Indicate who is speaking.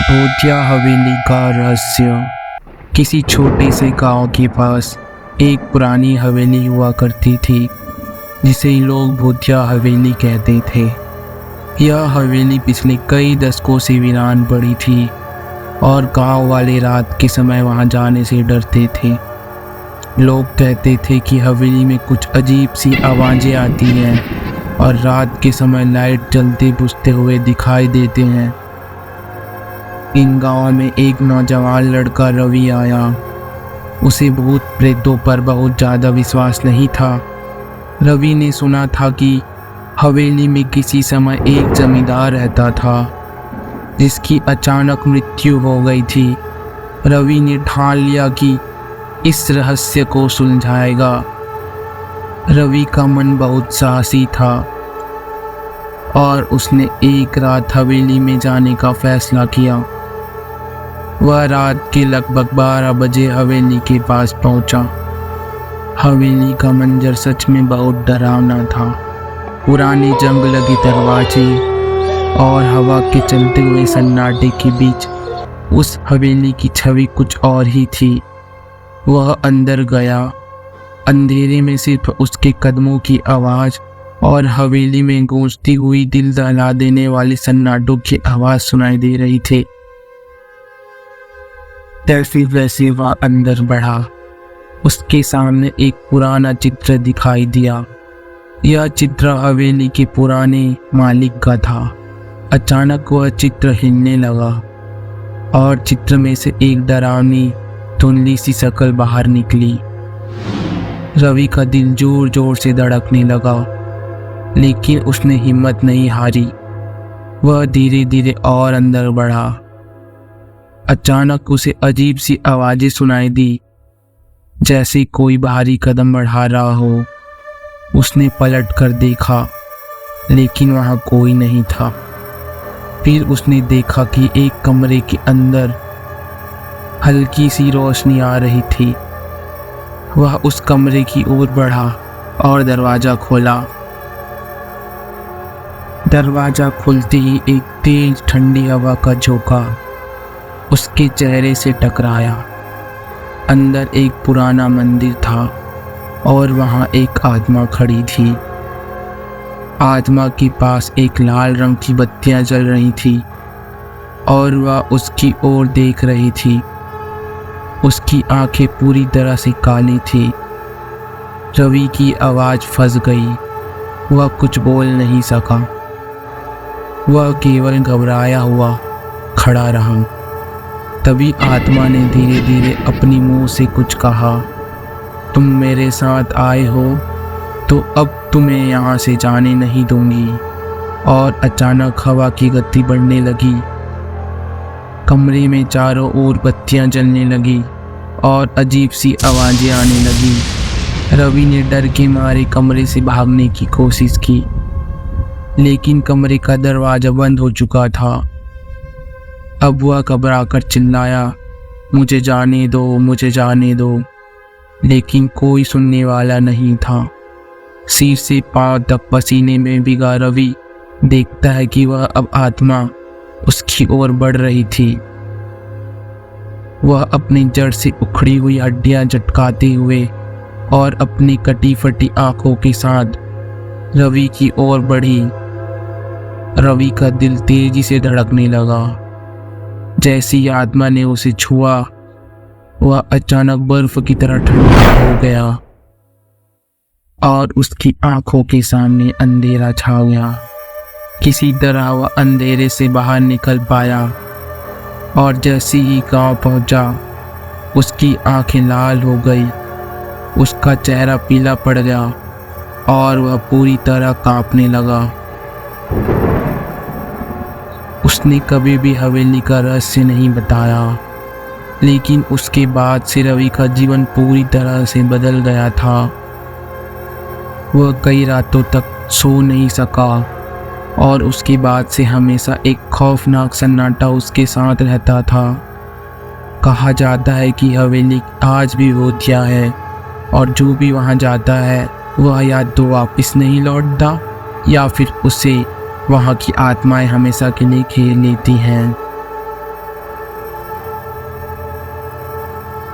Speaker 1: भूतिया हवेली का रहस्य। किसी छोटे से गांव के पास एक पुरानी हवेली हुआ करती थी जिसे लोग भूतिया हवेली कहते थे। यह हवेली पिछले कई दशकों से वीरान पड़ी थी और गांव वाले रात के समय वहां जाने से डरते थे। लोग कहते थे कि हवेली में कुछ अजीब सी आवाज़ें आती हैं और रात के समय लाइट जलते बुझते हुए दिखाई देते हैं। इन गांव में एक नौजवान लड़का रवि आया। उसे भूत प्रेतों पर बहुत ज़्यादा विश्वास नहीं था। रवि ने सुना था कि हवेली में किसी समय एक जमींदार रहता था जिसकी अचानक मृत्यु हो गई थी। रवि ने ठान लिया कि इस रहस्य को सुलझाएगा। रवि का मन बहुत साहसी था और उसने एक रात हवेली में जाने का फैसला किया। वह रात के लगभग 12 बजे हवेली के पास पहुंचा। हवेली का मंजर सच में बहुत डरावना था। पुराने जंग लगे दरवाजे और हवा के चलते हुए सन्नाटे के बीच उस हवेली की छवि कुछ और ही थी। वह अंदर गया। अंधेरे में सिर्फ उसके कदमों की आवाज़ और हवेली में गूंजती हुई दिल दहला देने वाली सन्नाटों की आवाज़ सुनाई दे रही थी। जैसे वैसे वह अंदर बढ़ा। उसके सामने एक पुराना चित्र दिखाई दिया। यह चित्र हवेली के पुराने मालिक का था। अचानक वह चित्र हिलने लगा और चित्र में से एक डरावनी धुंधली सी शक्ल बाहर निकली। रवि का दिल जोर जोर से धड़कने लगा, लेकिन उसने हिम्मत नहीं हारी। वह धीरे धीरे और अंदर बढ़ा। अचानक उसे अजीब सी आवाज़ें सुनाई दी, जैसे कोई भारी कदम बढ़ा रहा हो। उसने पलट कर देखा, लेकिन वहाँ कोई नहीं था। फिर उसने देखा कि एक कमरे के अंदर हल्की सी रोशनी आ रही थी। वह उस कमरे की ओर बढ़ा और दरवाज़ा खोला। दरवाज़ा खुलते ही एक तेज ठंडी हवा का झोंका उसके चेहरे से टकराया। अंदर एक पुराना मंदिर था और वहाँ एक आत्मा खड़ी थी। आत्मा के पास एक लाल रंग की बत्तियाँ जल रही थी और वह उसकी ओर देख रही थी। उसकी आंखें पूरी तरह से काली थी। रवि की आवाज़ फंस गई। वह कुछ बोल नहीं सका। वह केवल घबराया हुआ खड़ा रहा। तभी आत्मा ने धीरे धीरे अपनी मुंह से कुछ कहा, तुम मेरे साथ आए हो तो अब तुम्हें यहाँ से जाने नहीं दूंगी। और अचानक हवा की गति बढ़ने लगी। कमरे में चारों ओर बत्तियां जलने लगी और अजीब सी आवाज़ें आने लगी। रवि ने डर के मारे कमरे से भागने की कोशिश की, लेकिन कमरे का दरवाज़ा बंद हो चुका था। अब वह घबराकर चिल्लाया, मुझे जाने दो, मुझे जाने दो। लेकिन कोई सुनने वाला नहीं था। सिर से पांव तक पसीने में भीगा रवि देखता है कि वह अब आत्मा उसकी ओर बढ़ रही थी। वह अपनी जड़ से उखड़ी हुई हड्डियां झटकाते हुए और अपनी कटी फटी आंखों के साथ रवि की ओर बढ़ी। रवि का दिल तेजी से धड़कने लगा। जैसी ही आत्मा ने उसे छुआ, वह अचानक बर्फ की तरह ठंडा हो गया और उसकी आंखों के सामने अंधेरा छा गया। किसी तरह वह अंधेरे से बाहर निकल पाया और जैसे ही गांव पहुंचा, उसकी आंखें लाल हो गई। उसका चेहरा पीला पड़ गया और वह पूरी तरह कांपने लगा। उसने कभी भी हवेली का रहस्य नहीं बताया, लेकिन उसके बाद से रवि का जीवन पूरी तरह से बदल गया था। वह कई रातों तक सो नहीं सका और उसके बाद से हमेशा एक खौफनाक सन्नाटा उसके साथ रहता था। कहा जाता है कि हवेली आज भी भूतिया है और जो भी वहां जाता है वह या तो वापस नहीं लौटता या फिर उसे वहाँ की आत्माएं हमेशा के लिए घेर लेती हैं।